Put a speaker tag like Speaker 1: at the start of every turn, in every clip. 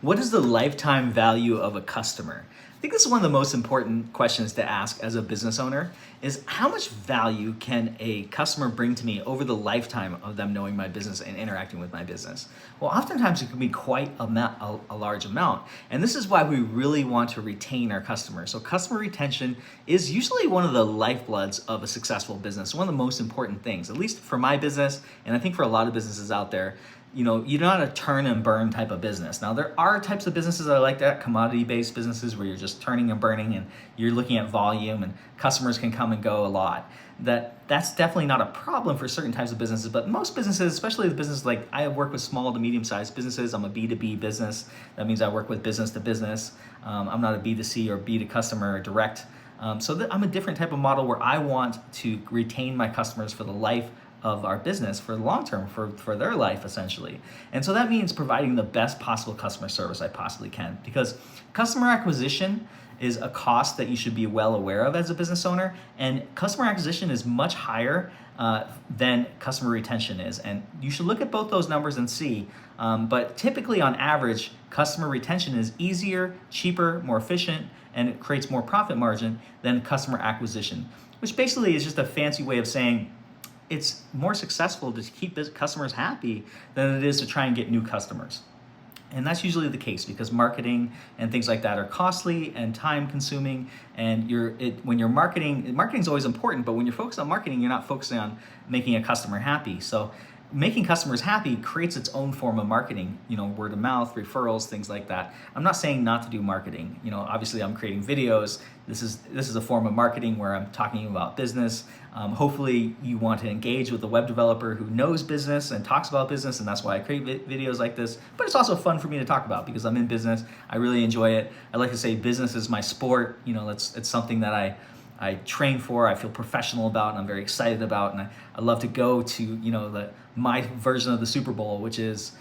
Speaker 1: What is the lifetime value of a customer? I think this is one of the most important questions to ask as a business owner is how much value can a customer bring to me over the lifetime of them knowing my business and interacting with my business? Well, oftentimes it can be quite a large amount. And this is why we really want to retain our customers. So customer retention is usually one of the lifebloods of a successful business, one of the most important things, at least for my business, and I think for a lot of businesses out there. You're not a turn and burn type of business. Now, there are types of businesses that are like that, commodity-based businesses where you're just turning and burning and you're looking at volume and customers can come and go a lot. That's definitely not a problem for certain types of businesses, but most businesses, especially the businesses like I work with small to medium-sized businesses. I'm a B2B business. That means I work with business to business. I'm not a B2C or B to customer direct. So I'm a different type of model where I want to retain my customers for the life of our business, for the long term, for their life essentially. And so that means providing the best possible customer service I possibly can, because customer acquisition is a cost that you should be well aware of as a business owner, and customer acquisition is much higher than customer retention is, and you should look at both those numbers and see, but typically on average customer retention is easier, cheaper, more efficient, and it creates more profit margin than customer acquisition, which basically is just a fancy way of saying it's more successful to keep customers happy than it is to try and get new customers. And that's usually the case because marketing and things like that are costly and time consuming. And when you're marketing is always important, but when you're focused on marketing, you're not focusing on making a customer happy. So making customers happy creates its own form of marketing, word of mouth, referrals, things like that. I'm not saying not to do marketing. Obviously I'm creating videos. This is a form of marketing where I'm talking about business. Hopefully you want to engage with a web developer who knows business and talks about business, and that's why I create videos like this. But it's also fun for me to talk about because I'm in business. I really enjoy it. I like to say business is my sport. It's something that I train for, I feel professional about, and I'm very excited about, and I love to go to my version of the Super Bowl, which is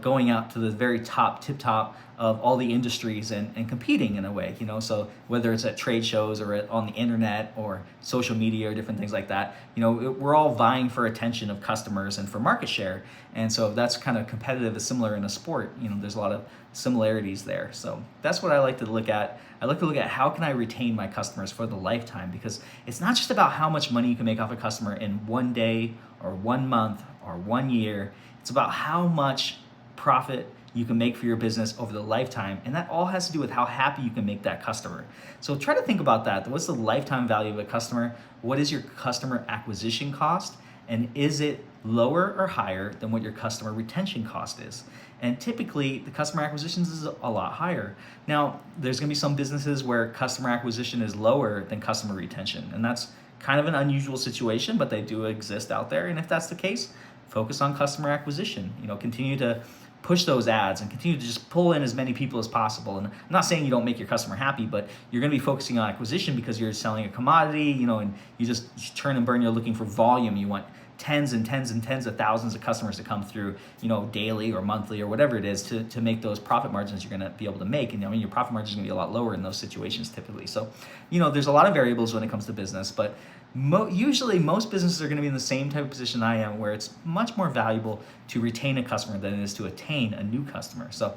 Speaker 1: going out to the very tip top of all the industries and competing in a way, so whether it's at trade shows or on the internet or social media or different things like that, we're all vying for attention of customers and for market share. And so that's kind of competitive is similar in a sport. There's a lot of similarities there. So that's what I like to look at. I like to look at how can I retain my customers for the lifetime, because it's not just about how much money you can make off a customer in one day or 1 month or 1 year. It's about how much profit you can make for your business over the lifetime, and that all has to do with how happy you can make that customer. So try to think about that. What's the lifetime value of a customer? What is your customer acquisition cost? And is it lower or higher than what your customer retention cost is? And typically the customer acquisition is a lot higher. Now, there's gonna be some businesses where customer acquisition is lower than customer retention, and that's kind of an unusual situation, but they do exist out there. And if that's the case, focus on customer acquisition. Continue to push those ads and continue to just pull in as many people as possible. And I'm not saying you don't make your customer happy, but you're going to be focusing on acquisition because you're selling a commodity, and you turn and burn. You're looking for volume. You want tens and tens and tens of thousands of customers to come through, daily or monthly or whatever it is to make those profit margins you're going to be able to make. And your profit margin is going to be a lot lower in those situations typically. So, there's a lot of variables when it comes to business, but usually most businesses are going to be in the same type of position I am, where it's much more valuable to retain a customer than it is to attain a new customer. So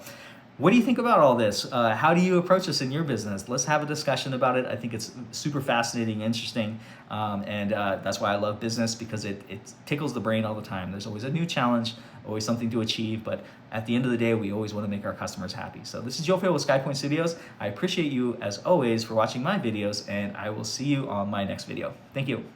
Speaker 1: what do you think about all this? How do you approach this in your business? Let's have a discussion about it. I think it's super fascinating, interesting, and that's why I love business, because it tickles the brain all the time. There's always a new challenge, always something to achieve, but at the end of the day, we always want to make our customers happy. So this is Joe Fail with SkyPoint Studios. I appreciate you, as always, for watching my videos, and I will see you on my next video. Thank you.